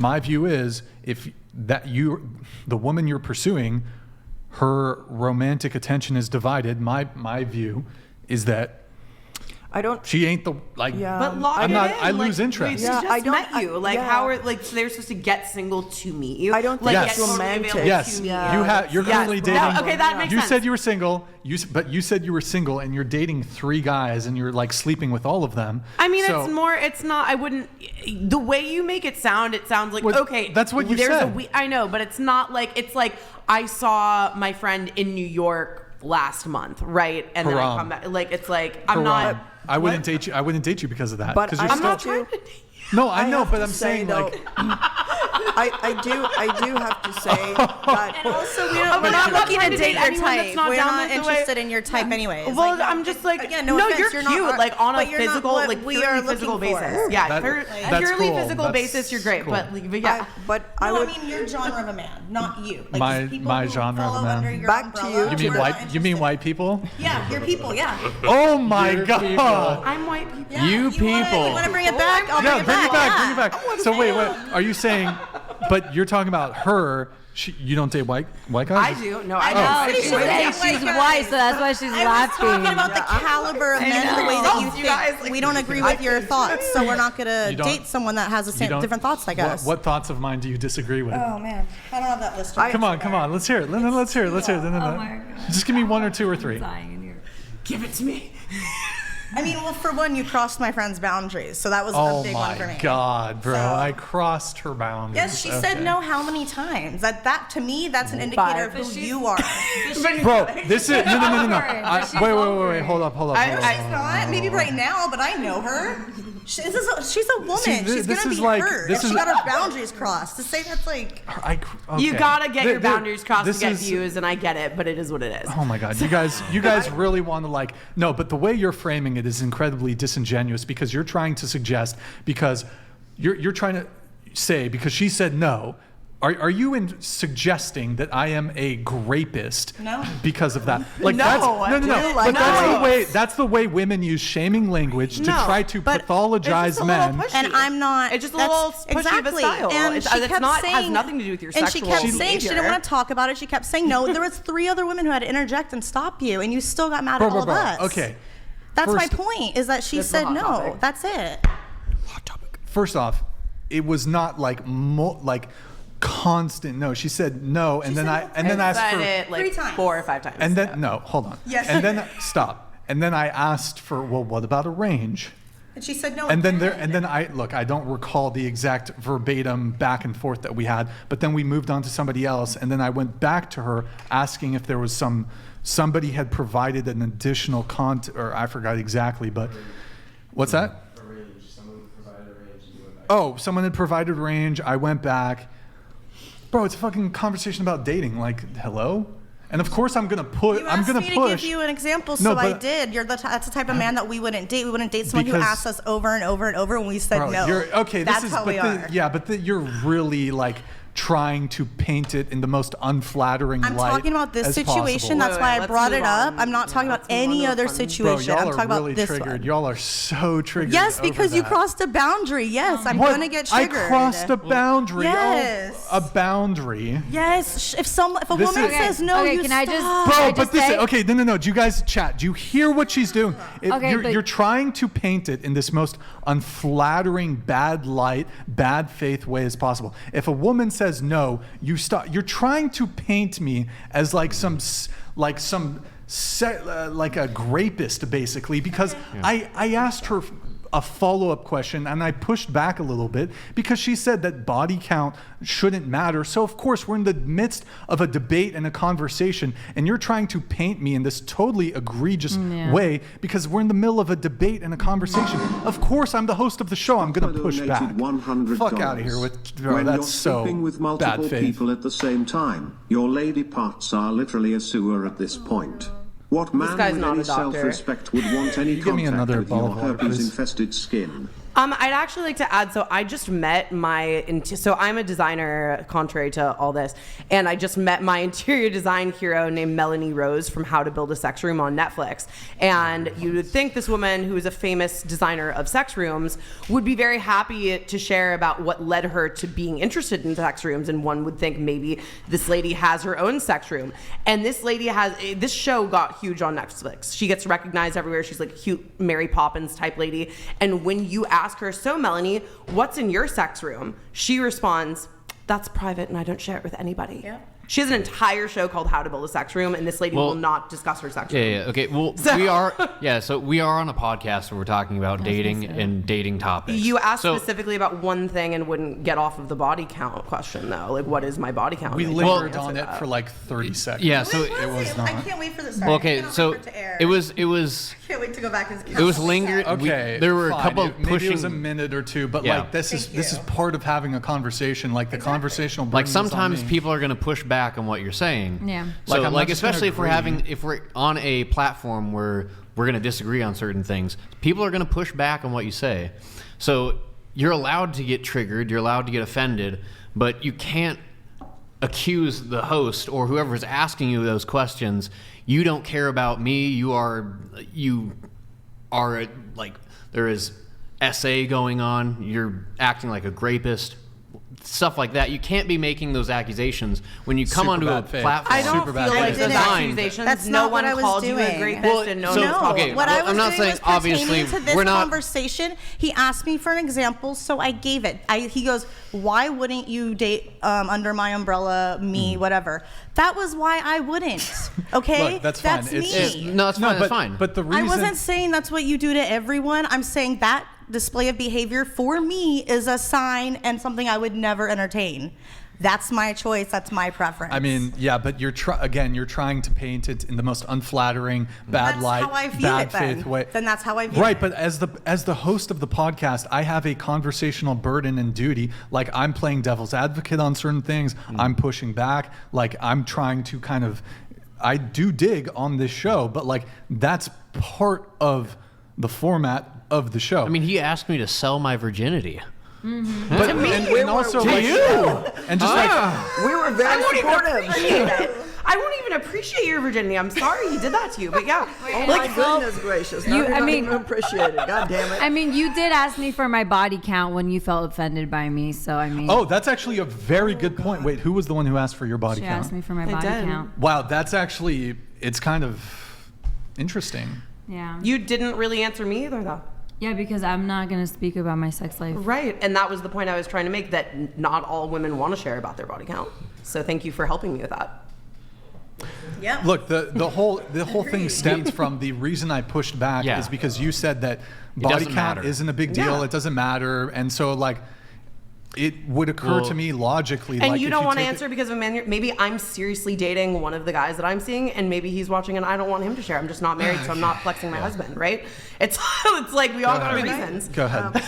My view is if the woman you're pursuing, her romantic attention is divided. My view is that she ain't the like. Yeah. But lock I'm it not. in. I lose interest. She just met you. How are so they're supposed to get single to meet you? I don't think Yes. it's romantic. Yes, Yeah. you're currently dating. No, okay, that makes you sense. said you were single. But you said you were single, and you're dating 3 guys, and you're like sleeping with all of them. I mean, So- it's more. It's not. I wouldn't. The way you make it sounds like Well, okay. that's what you there's said. I know, but it's not like it's like I saw my friend in New York last month, right? And then I come back. Like it's like I'm not. I wouldn't date you. I wouldn't date you because of that. But you're I'm still, not trying to. No, I know, have but to I'm say, saying though, like. I do have to say that. And also, we're not looking to to date date your anyone type. that's not We're down not with the way- interested in your type, anyways. Well, Like, I'm just like, again, no, offense, you're not cute, our- like on a but you're not physical, what like we purely are physical looking for. basis. Yeah, That's purely cool. physical That's basis, you're great. cool. But yeah, I No, would. I mean your genre of a man, not you. Like My- just people my who genre of a follow man. under your Back to umbrella you. You who mean are white? not You mean interested. white people? Yeah, your people. Yeah. Oh my god! I'm white people. Yeah, You You want people. to bring it back? I'll Yeah, bring it back. bring it back. So wait. Are you saying? But you're talking about her. You don't date white guys? I do. No, I know. do. She's She's white, so that's why she's I was laughing. talking about the caliber of men, the way that you You think. guys, like- We don't agree with your thoughts, so we're not gonna You don't- date someone that has the You same don't- different thoughts. I guess. What thoughts of mine do you disagree with? Oh man, I don't have that list. Come on. Let's hear it. Let's hear it. Oh my God. Just give me 1 or 2 or 3. Dying in here. Give it to me. I mean, well, for one, you crossed my friend's boundaries, so that was a Oh big one for my me. god, bro! So- I crossed her boundaries. Yes, she Okay. said no how many times? That to me, that's an indicator of But who you are. Bro, this is no. But she's Wait. over Hold up. It's not. Maybe right now, but I know her. She's a woman. See, She's this gonna is be like- hurt. this If she is- got her boundaries crossed. To say that's like. You gotta get your boundaries crossed to This get is- views, and I get it, but it is what it is. Oh my god, you guys really want to like no, but the way you're framing it is incredibly disingenuous because you're trying to suggest because you're trying to say because she said no. Are you suggesting that I am a grapist? No. Because of that? Like No, that's, I no. do But like that. that's the way women use shaming language to No, try to but pathologize it's just a men. little pushy. And I'm not. It's just a that's- little pushy of a exactly. style. And It's- she it's kept not- saying, has nothing to do with your And she sexual kept saying she behavior. didn't want to talk about it. She kept saying no. There was 3 other women who had to interject and stop you, and you still got mad at all of us. Okay. That's my First- point. Is that she That's said the hot no. topic. That's it. First off, it was not like constant no. She said no, and then I asked said for it like 3 times. 4 or 5 times. and then no, hold on. Yes. And then stop. And then I asked for well, what about a range? And she said no. And then again. I don't recall the exact verbatim back and forth that we had, but then we moved on to somebody else, and then I went back to her asking if there was somebody had provided an additional or I forgot exactly, but what's that? A range. Someone provided a range and you went back. Oh, someone had provided range. I went back. Bro, it's a fucking conversation about dating. Like, hello? And of course I'm gonna push. You I'm asked gonna me to push. give you an example, No, so I but- did. That's the type of man that we wouldn't date. We wouldn't date someone who Because- asked us over and over and over, and we said Bro, no. okay, That's this is how but we are. yeah, but you're really like trying to paint it in the most unflattering I'm light. talking about this as situation. possible. That's Wait, why I let's brought move it up. on. I'm not talking about Let's move on any to other fun. Bro, situation. y'all I'm are talking really about this triggered. one. Y'all are so triggered. Yes, over because you that. crossed a boundary. Yes, I'm What? gonna get triggered. I crossed a boundary. Yes. Oh, a boundary. Yes, if a This woman is- says no, Okay, you can I just- stop. Bro, Can I but just this say- okay, no. Do you guys chat? Do you hear what she's doing? Okay, but- You're trying to paint it in this most unflattering, bad light, bad faith way as possible. If a woman says no, you stop. You're trying to paint me as like like a grapist, basically, because I asked her a follow-up question and I pushed back a little bit because she said that body count shouldn't matter. So of course we're in the midst of a debate and a conversation and you're trying to paint me in this totally egregious way because we're in the middle of a debate and a conversation. Of course I'm the host of the show. I'm going to push back. $100. Fuck out of here with bro, when that's you're so sleeping with bad multiple faith. people at the same time, your lady parts are literally a sewer at this point. What man guy's with not any a doctor. self-respect would want any You give me contact another with bottle your of water, please. herpes-infested skin? I'd actually like to add, so I just met so I'm a designer, contrary to all this, and I just met my interior design hero named Melanie Rose from How to Build a Sex Room on Netflix. And you would think this woman, who is a famous designer of sex rooms, would be very happy to share about what led her to being interested in sex rooms, and one would think maybe this lady has her own sex room. And this show got huge on Netflix. She gets recognized everywhere. She's like a cute Mary Poppins type lady. And when you ask her, so Melanie, what's in your sex room? She responds, that's private and I don't share it with anybody. Yeah. She has an entire show called How to Build a Sex Room, and this lady will not discuss her sex room. Yeah. Okay. Well, so we are on a podcast where we're talking about dating and dating topics. You asked specifically about one thing and wouldn't get off of the body count question, though. Like, what is my body count? We lingered on it for like 30 seconds. Yeah. So it was not. I can't wait for this. Well, okay. So it was. Can't wait to go back and. It was lingered. Okay. There were fine. a couple pushing. Maybe it was a minute or two, but like this is part of having a conversation. Like the conversational. Like sometimes people are going to push back on what you're saying. Yeah. So especially if we're on a platform where we're going to disagree on certain things, people are going to push back on what you say. So you're allowed to get triggered, you're allowed to get offended, but you can't accuse the host or whoever is asking you those questions. You don't care about me. You are like, there is SA going on. You're acting like a rapist. Stuff like that. You can't be making those accusations when you come onto a platform. I don't feel like those accusations. That's no not one what I was called you a doing. rapist, and no No, one okay, what I was I'm not doing saying was obviously pertaining to this we're not. conversation. He asked me for an example, so I gave it. He goes, "Why wouldn't you date under my umbrella, me, whatever?" That was why I wouldn't. Okay, Look, that's fine. me. It's fine. That's fine. But the I reason wasn't saying that's what you do to everyone. I'm saying that display of behavior for me is a sign and something I would never entertain. That's my choice. That's my preference. I mean, yeah, but you're trying to paint it in the most unflattering, bad light, how I view bad it, then. faith way. Then that's how I view right, it. but as the host of the podcast, I have a conversational burden and duty. Like, I'm playing devil's advocate on certain things. I'm pushing back. Like, I'm trying to I do dig on this show, but like that's part of the format of the show. I mean, he asked me to sell my virginity. Mm-hmm. But To me, and also to like you. and just We were very supportive. I won't even appreciate your virginity. I'm sorry he did that to you, but yeah. Oh my goodness gracious! Now you- you're I not mean- even appreciate it. God damn it! I mean, you did ask me for my body count when you felt offended by me, so I mean. oh, that's actually a very good point. Wait, who was the one who asked for your body She count? asked me for my body did. count. Wow, that's actually it's kind of interesting. Yeah. You didn't really answer me either, though. Yeah, because I'm not gonna speak about my sex life. Right, and that was the point I was trying to make, that not all women want to share about their body count. So thank you for helping me with that. Yeah. Look, the whole thing stems from the reason I pushed back Yeah. is because you said that body doesn't count matter. isn't a big deal. Yeah. It doesn't matter, and so like it would occur to me logically. And like, you if don't want to take it- answer because of a man. Maybe I'm seriously dating one of the guys that I'm seeing, and maybe he's watching, and I don't want him to share. I'm just not married, so I'm not flexing my husband, right? It's like we all got our reasons. Go ahead.